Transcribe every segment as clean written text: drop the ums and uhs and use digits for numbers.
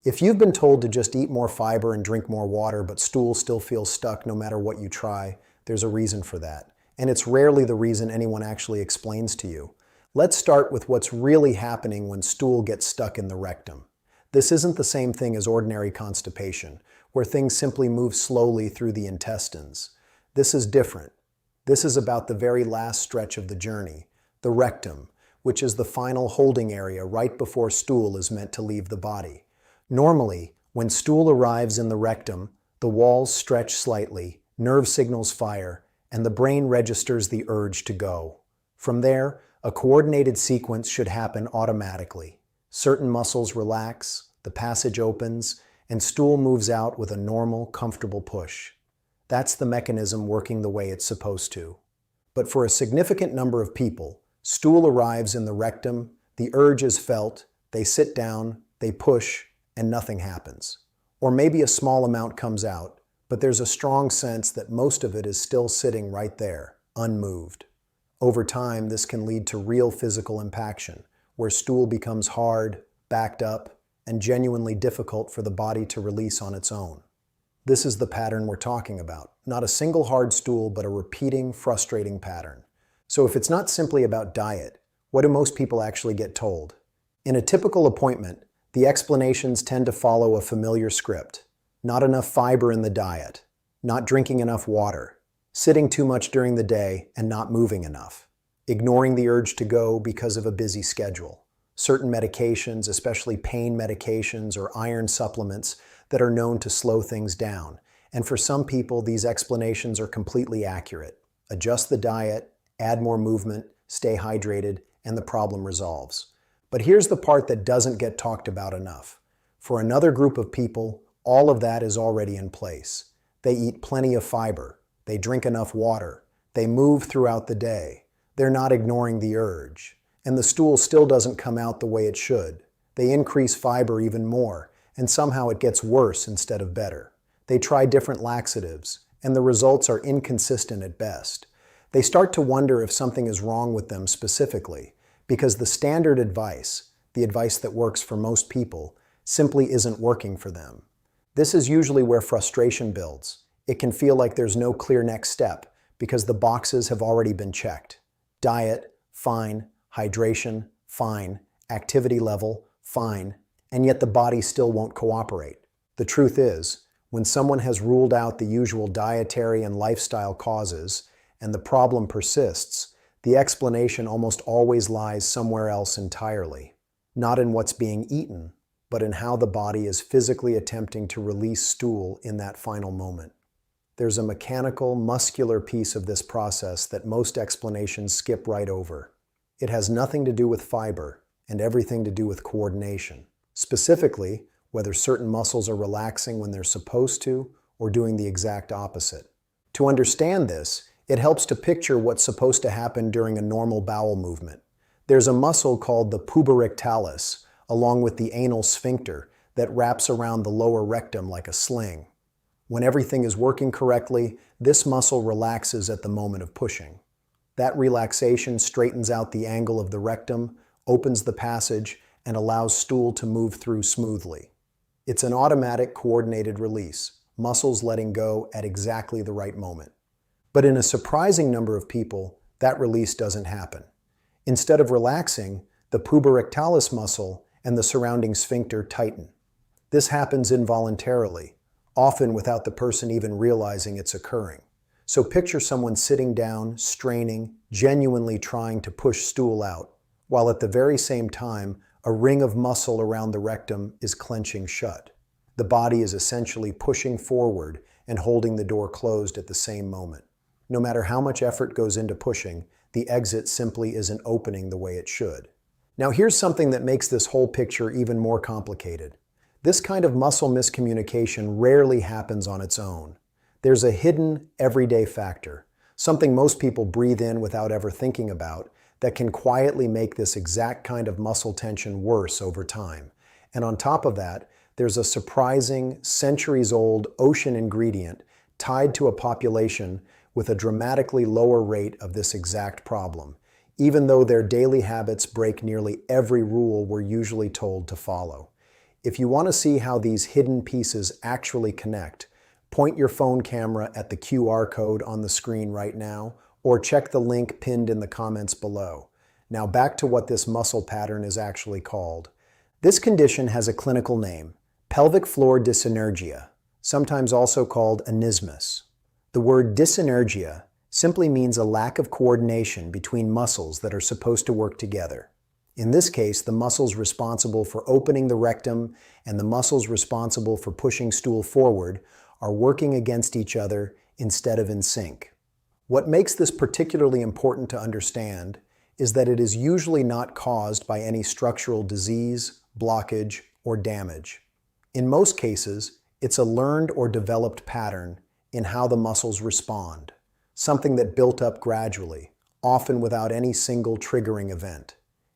If you've been told to just eat more fiber and drink more water, but stool still feels stuck no matter what you try, there's a reason for that. And it's rarely the reason anyone actually explains to you. Let's start with what's really happening when stool gets stuck in the rectum. This isn't the same thing as ordinary constipation, where things simply move slowly through the intestines. This is different. This is about the very last stretch of the journey, the rectum, which is the final holding area right before stool is meant to leave the body. Normally, when stool arrives in the rectum, the walls stretch slightly, nerve signals fire, and the brain registers the urge to go. From there, a coordinated sequence should happen automatically. Certain muscles relax, the passage opens, and stool moves out with a normal, comfortable push. That's the mechanism working the way it's supposed to. But for a significant number of people, stool arrives in the rectum, the urge is felt, they sit down, they push, and nothing happens. Or maybe a small amount comes out, but there's a strong sense that most of it is still sitting right there, unmoved. Over time, this can lead to real physical impaction, where stool becomes hard, backed up, and genuinely difficult for the body to release on its own. This is the pattern we're talking about. Not a single hard stool, but a repeating, frustrating pattern. So if it's not simply about diet, what do most people actually get told? In a typical appointment, the explanations tend to follow a familiar script. Not enough fiber in the diet, not drinking enough water, sitting too much during the day and not moving enough, ignoring the urge to go because of a busy schedule, certain medications, especially pain medications or iron supplements that are known to slow things down. And for some people, these explanations are completely accurate. Adjust the diet, add more movement, stay hydrated, and the problem resolves. But here's the part that doesn't get talked about enough. For another group of people, all of that is already in place. They eat plenty of fiber. They drink enough water. They move throughout the day. They're not ignoring the urge. And the stool still doesn't come out the way it should. They increase fiber even more, and somehow it gets worse instead of better. They try different laxatives, and the results are inconsistent at best. They start to wonder if something is wrong with them specifically, because the standard advice, the advice that works for most people, simply isn't working for them. This is usually where frustration builds. It can feel like there's no clear next step because the boxes have already been checked. Diet, fine. Hydration, fine. Activity level, fine. And yet the body still won't cooperate. The truth is, when someone has ruled out the usual dietary and lifestyle causes, and the problem persists, the explanation almost always lies somewhere else entirely. Not in what's being eaten, but in how the body is physically attempting to release stool in that final moment. There's a mechanical, muscular piece of this process that most explanations skip right over. It has nothing to do with fiber and everything to do with coordination. Specifically, whether certain muscles are relaxing when they're supposed to or doing the exact opposite. To understand this, it helps to picture what's supposed to happen during a normal bowel movement. There's a muscle called the puborectalis, along with the anal sphincter, that wraps around the lower rectum like a sling. When everything is working correctly, this muscle relaxes at the moment of pushing. That relaxation straightens out the angle of the rectum, opens the passage, and allows stool to move through smoothly. It's an automatic, coordinated release, muscles letting go at exactly the right moment. But in a surprising number of people, that release doesn't happen. Instead of relaxing, the puborectalis muscle and the surrounding sphincter tighten. This happens involuntarily, often without the person even realizing it's occurring. So picture someone sitting down, straining, genuinely trying to push stool out, while at the very same time, a ring of muscle around the rectum is clenching shut. The body is essentially pushing forward and holding the door closed at the same moment. No matter how much effort goes into pushing, the exit simply isn't opening the way it should. Now here's something that makes this whole picture even more complicated. This kind of muscle miscommunication rarely happens on its own. There's a hidden, everyday factor, something most people breathe in without ever thinking about, that can quietly make this exact kind of muscle tension worse over time. And on top of that, there's a surprising, centuries-old ocean ingredient tied to a population with a dramatically lower rate of this exact problem, even though their daily habits break nearly every rule we're usually told to follow. If you want to see how these hidden pieces actually connect, point your phone camera at the QR code on the screen right now, or check the link pinned in the comments below. Now back to what this muscle pattern is actually called. This condition has a clinical name, pelvic floor dyssynergia, sometimes also called anismus. The word dyssynergia simply means a lack of coordination between muscles that are supposed to work together. In this case, the muscles responsible for opening the rectum and the muscles responsible for pushing stool forward are working against each other instead of in sync. What makes this particularly important to understand is that it is usually not caused by any structural disease, blockage, or damage. In most cases, it's a learned or developed pattern in how the muscles respond, something that built up gradually, often without any single triggering event.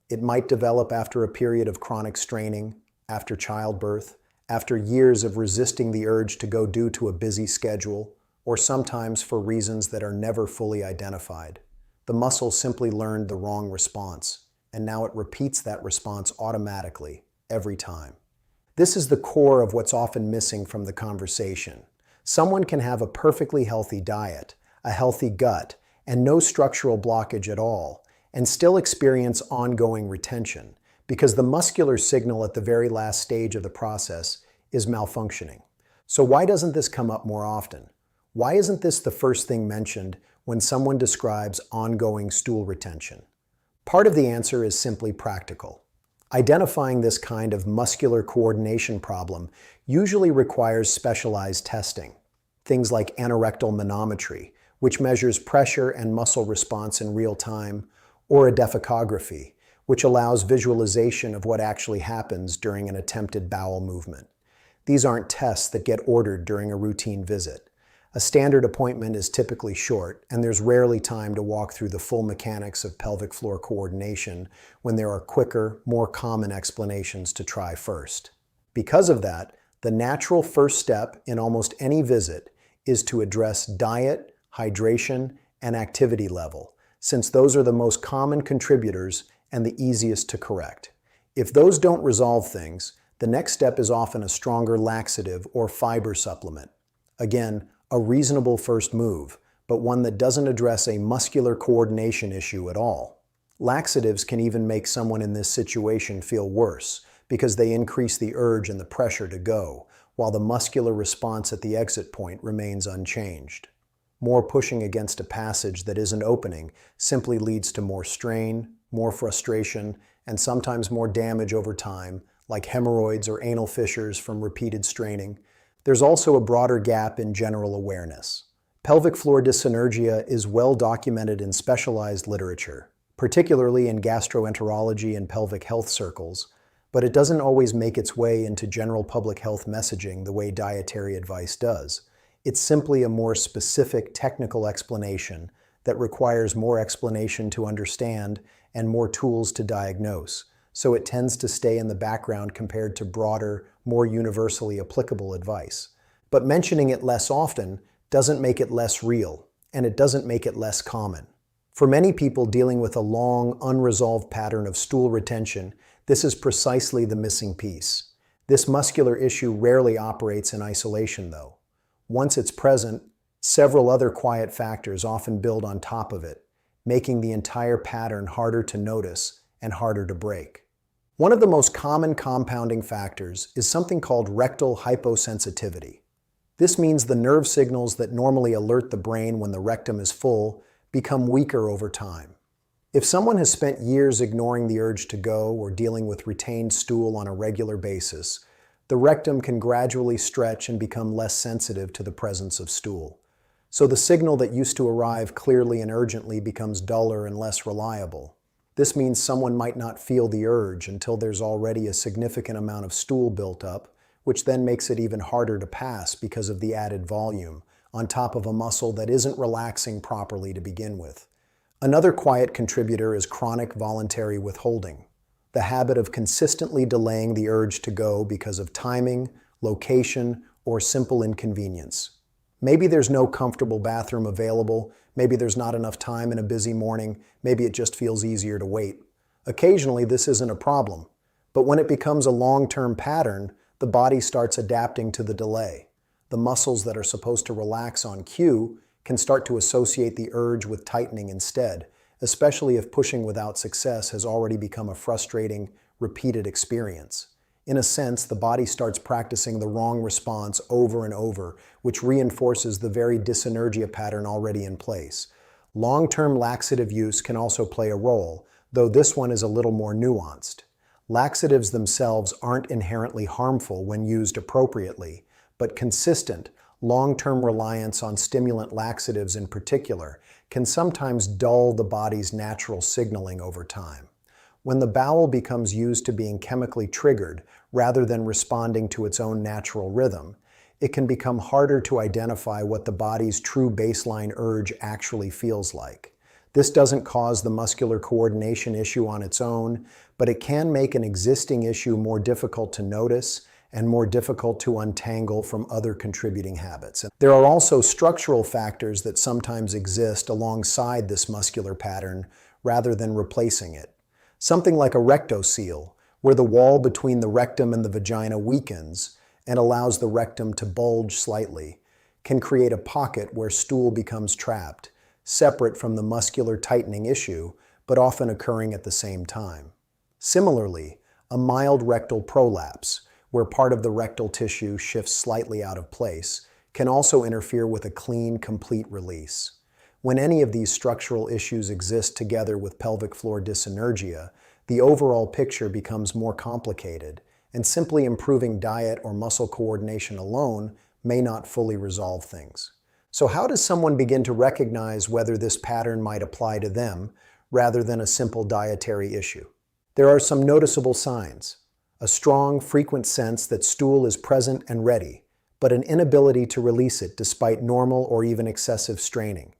It might develop after a period of chronic straining, after childbirth, after years of resisting the urge to go due to a busy schedule, or sometimes for reasons that are never fully identified. The muscle simply learned the wrong response, and now it repeats that response automatically, every time. This is the core of what's often missing from the conversation. Someone can have a perfectly healthy diet, a healthy gut, and no structural blockage at all, and still experience ongoing retention, because the muscular signal at the very last stage of the process is malfunctioning. So why doesn't this come up more often? Why isn't this the first thing mentioned when someone describes ongoing stool retention? Part of the answer is simply practical. Identifying this kind of muscular coordination problem usually requires specialized testing. Things like anorectal manometry, which measures pressure and muscle response in real time, or a defecography, which allows visualization of what actually happens during an attempted bowel movement. These aren't tests that get ordered during a routine visit. A standard appointment is typically short, and there's rarely time to walk through the full mechanics of pelvic floor coordination when there are quicker, more common explanations to try first. Because of that, the natural first step in almost any visit is to address diet, hydration, and activity level, since those are the most common contributors and the easiest to correct. If those don't resolve things, the next step is often a stronger laxative or fiber supplement. Again, a reasonable first move, but one that doesn't address a muscular coordination issue at all. Laxatives can even make someone in this situation feel worse because they increase the urge and the pressure to go, while the muscular response at the exit point remains unchanged. More pushing against a passage that isn't opening simply leads to more strain, more frustration, and sometimes more damage over time, like hemorrhoids or anal fissures from repeated straining. There's also a broader gap in general awareness. Pelvic floor dyssynergia is well documented in specialized literature, particularly in gastroenterology and pelvic health circles, but it doesn't always make its way into general public health messaging the way dietary advice does. It's simply a more specific technical explanation that requires more explanation to understand and more tools to diagnose, so it tends to stay in the background compared to broader, more universally applicable advice. But mentioning it less often doesn't make it less real, and it doesn't make it less common. For many people dealing with a long, unresolved pattern of stool retention, this is precisely the missing piece. This muscular issue rarely operates in isolation, though. Once it's present, several other quiet factors often build on top of it, making the entire pattern harder to notice and harder to break. One of the most common compounding factors is something called rectal hyposensitivity. This means the nerve signals that normally alert the brain when the rectum is full become weaker over time. If someone has spent years ignoring the urge to go or dealing with retained stool on a regular basis, the rectum can gradually stretch and become less sensitive to the presence of stool. So the signal that used to arrive clearly and urgently becomes duller and less reliable. This means someone might not feel the urge until there's already a significant amount of stool built up, which then makes it even harder to pass because of the added volume, on top of a muscle that isn't relaxing properly to begin with. Another quiet contributor is chronic voluntary withholding, the habit of consistently delaying the urge to go because of timing, location, or simple inconvenience. Maybe there's no comfortable bathroom available, maybe there's not enough time in a busy morning, maybe it just feels easier to wait. Occasionally this isn't a problem, but when it becomes a long-term pattern, the body starts adapting to the delay. The muscles that are supposed to relax on cue can start to associate the urge with tightening instead, especially if pushing without success has already become a frustrating, repeated experience. In a sense, the body starts practicing the wrong response over and over, which reinforces the very dyssynergia pattern already in place. Long-term laxative use can also play a role, though this one is a little more nuanced. Laxatives themselves aren't inherently harmful when used appropriately, but consistent, long-term reliance on stimulant laxatives in particular can sometimes dull the body's natural signaling over time. When the bowel becomes used to being chemically triggered rather than responding to its own natural rhythm, it can become harder to identify what the body's true baseline urge actually feels like. This doesn't cause the muscular coordination issue on its own, but it can make an existing issue more difficult to notice and more difficult to untangle from other contributing habits. And there are also structural factors that sometimes exist alongside this muscular pattern rather than replacing it. Something like a rectocele, where the wall between the rectum and the vagina weakens and allows the rectum to bulge slightly, can create a pocket where stool becomes trapped, separate from the muscular tightening issue, but often occurring at the same time. Similarly, a mild rectal prolapse, where part of the rectal tissue shifts slightly out of place, can also interfere with a clean, complete release. When any of these structural issues exist together with pelvic floor dyssynergia, the overall picture becomes more complicated, and simply improving diet or muscle coordination alone may not fully resolve things. So how does someone begin to recognize whether this pattern might apply to them rather than a simple dietary issue? There are some noticeable signs. A strong, frequent sense that stool is present and ready, but an inability to release it despite normal or even excessive straining.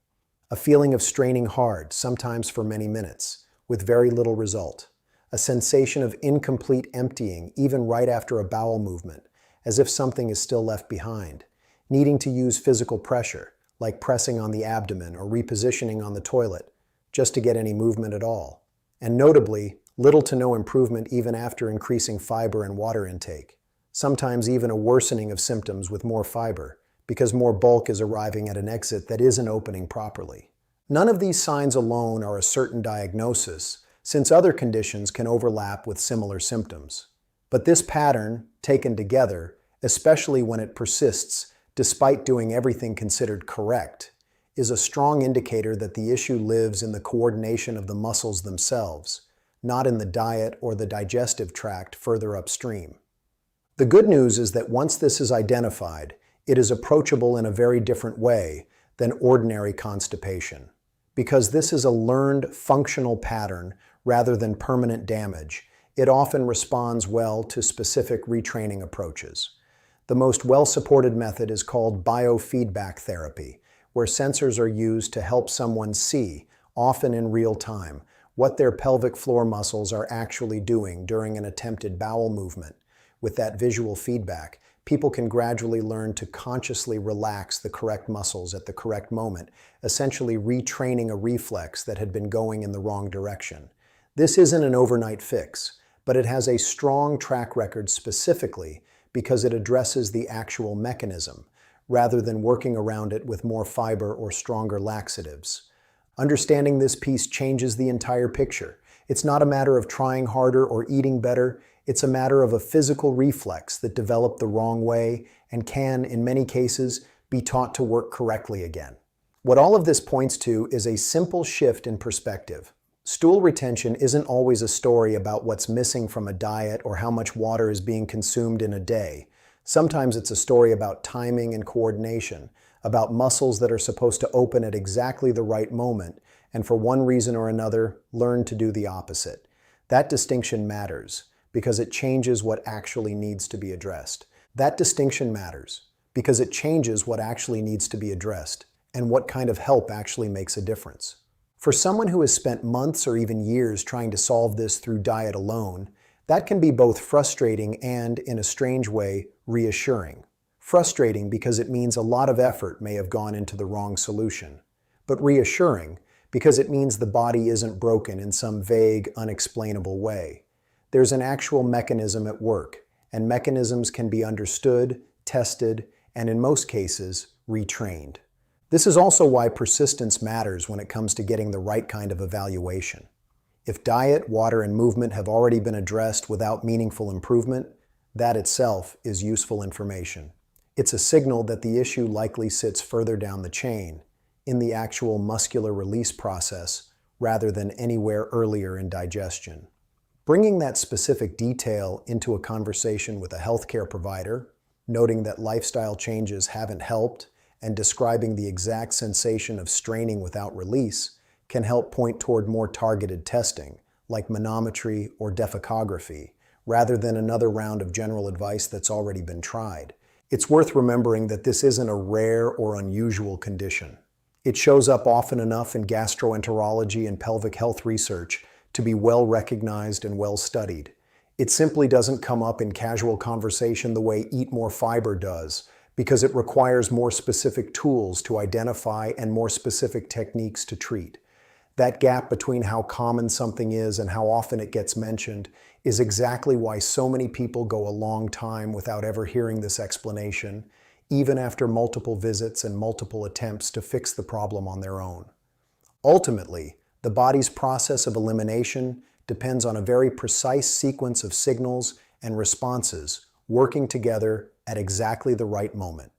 A feeling of straining hard, sometimes for many minutes, with very little result. A sensation of incomplete emptying, even right after a bowel movement, as if something is still left behind. Needing to use physical pressure, like pressing on the abdomen or repositioning on the toilet, just to get any movement at all. And notably, little to no improvement even after increasing fiber and water intake. Sometimes even a worsening of symptoms with more fiber, because more bulk is arriving at an exit that isn't opening properly. None of these signs alone are a certain diagnosis, since other conditions can overlap with similar symptoms. But this pattern, taken together, especially when it persists despite doing everything considered correct, is a strong indicator that the issue lives in the coordination of the muscles themselves, not in the diet or the digestive tract further upstream. The good news is that once this is identified, it is approachable in a very different way than ordinary constipation. Because this is a learned functional pattern rather than permanent damage, it often responds well to specific retraining approaches. The most well-supported method is called biofeedback therapy, where sensors are used to help someone see, often in real time, what their pelvic floor muscles are actually doing during an attempted bowel movement. With that visual feedback, people can gradually learn to consciously relax the correct muscles at the correct moment, essentially retraining a reflex that had been going in the wrong direction. This isn't an overnight fix, but it has a strong track record specifically because it addresses the actual mechanism, rather than working around it with more fiber or stronger laxatives. Understanding this piece changes the entire picture. It's not a matter of trying harder or eating better, it's a matter of a physical reflex that developed the wrong way and can, in many cases, be taught to work correctly again. What all of this points to is a simple shift in perspective. Stool retention isn't always a story about what's missing from a diet or how much water is being consumed in a day. Sometimes it's a story about timing and coordination, about muscles that are supposed to open at exactly the right moment, and for one reason or another, learn to do the opposite. That distinction matters, because it changes what actually needs to be addressed. That distinction matters, because it changes what actually needs to be addressed, and what kind of help actually makes a difference. For someone who has spent months or even years trying to solve this through diet alone, that can be both frustrating and, in a strange way, reassuring. Frustrating because it means a lot of effort may have gone into the wrong solution, but reassuring because it means the body isn't broken in some vague, unexplainable way. There's an actual mechanism at work, and mechanisms can be understood, tested, and in most cases, retrained. This is also why persistence matters when it comes to getting the right kind of evaluation. If diet, water, and movement have already been addressed without meaningful improvement, that itself is useful information. It's a signal that the issue likely sits further down the chain, in the actual muscular release process, rather than anywhere earlier in digestion. Bringing that specific detail into a conversation with a healthcare provider, noting that lifestyle changes haven't helped, and describing the exact sensation of straining without release can help point toward more targeted testing, like manometry or defecography, rather than another round of general advice that's already been tried. It's worth remembering that this isn't a rare or unusual condition. It shows up often enough in gastroenterology and pelvic health research to be well recognized and well studied. It simply doesn't come up in casual conversation the way eat more fiber does, because it requires more specific tools to identify and more specific techniques to treat. That gap between how common something is and how often it gets mentioned is exactly why so many people go a long time without ever hearing this explanation, even after multiple visits and multiple attempts to fix the problem on their own. Ultimately, the body's process of elimination depends on a very precise sequence of signals and responses working together at exactly the right moment.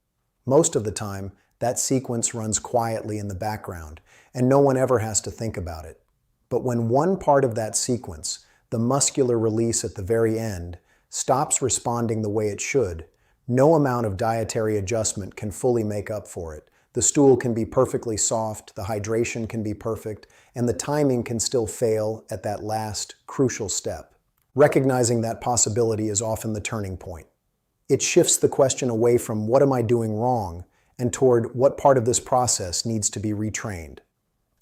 Most of the time, that sequence runs quietly in the background, and no one ever has to think about it. But when one part of that sequence, the muscular release at the very end, stops responding the way it should, no amount of dietary adjustment can fully make up for it. The stool can be perfectly soft, the hydration can be perfect, and the timing can still fail at that last, crucial step. Recognizing that possibility is often the turning point. It shifts the question away from what am I doing wrong and toward what part of this process needs to be retrained.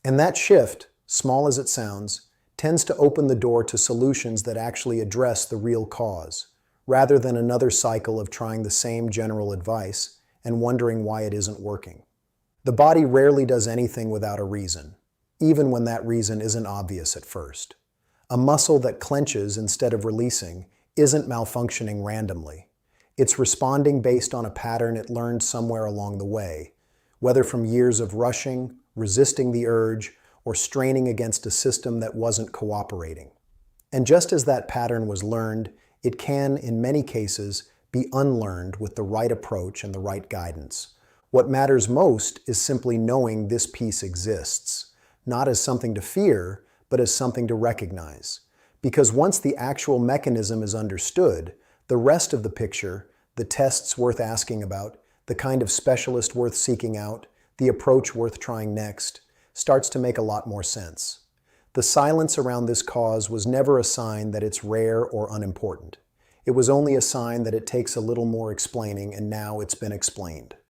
And that shift, small as it sounds, tends to open the door to solutions that actually address the real cause, rather than another cycle of trying the same general advice and wondering why it isn't working. The body rarely does anything without a reason, even when that reason isn't obvious at first. A muscle that clenches instead of releasing isn't malfunctioning randomly. It's responding based on a pattern it learned somewhere along the way, whether from years of rushing, resisting the urge, or straining against a system that wasn't cooperating. And just as that pattern was learned, it can, in many cases, be unlearned with the right approach and the right guidance. What matters most is simply knowing this piece exists, not as something to fear, but as something to recognize. Because once the actual mechanism is understood, the rest of the picture, the tests worth asking about, the kind of specialist worth seeking out, the approach worth trying next, starts to make a lot more sense. The silence around this cause was never a sign that it's rare or unimportant. It was only a sign that it takes a little more explaining, and now it's been explained.